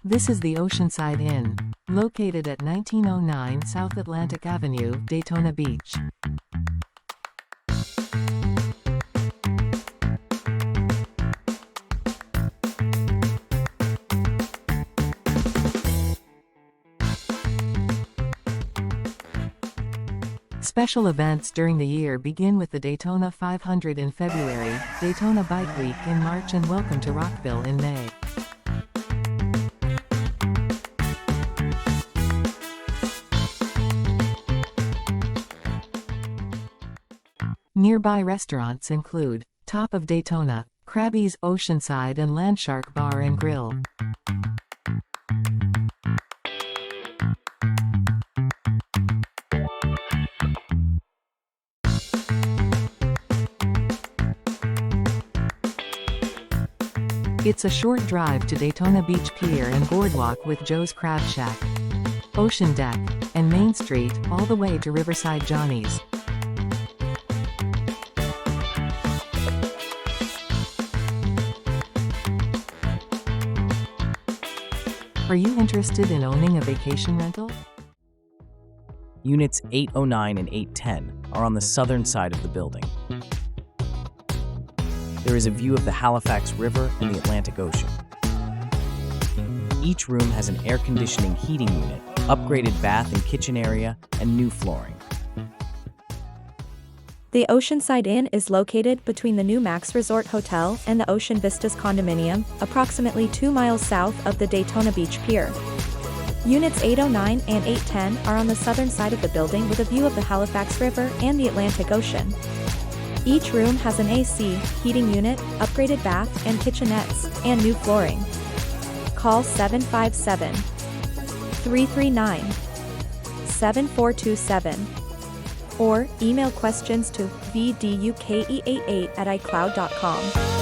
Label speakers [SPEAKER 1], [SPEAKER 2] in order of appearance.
[SPEAKER 1] This is the Oceanside Inn, located at 1909 South Atlantic Avenue, Daytona Beach. Special events during the year begin with the Daytona 500 in February, Daytona Bike Week in March, and Welcome to Rockville in May. Nearby restaurants include Top of Daytona, Krabby's, Oceanside, and Landshark Bar and Grill. It's a short drive to Daytona Beach Pier and Boardwalk with Joe's Crab Shack, Ocean Deck, and Main Street, all the way to Riverside Johnny's. Are you interested in owning a vacation rental?
[SPEAKER 2] Units 809 and 810 are on the southern side of the building. There is a view of the Halifax River and the Atlantic Ocean. Each room has an air conditioning heating unit, upgraded bath and kitchen area, and new flooring.
[SPEAKER 3] The Oceanside Inn is located between the New Max Resort Hotel and the Ocean Vistas condominium, approximately 2 miles south of the Daytona Beach Pier. Units 809 and 810 are on the southern side of the building with a view of the Halifax River and the Atlantic Ocean. Each room has an AC, heating unit, upgraded bath and kitchenettes, and new flooring. Call 757-339-7427 or email questions to vduk88@icloud.com.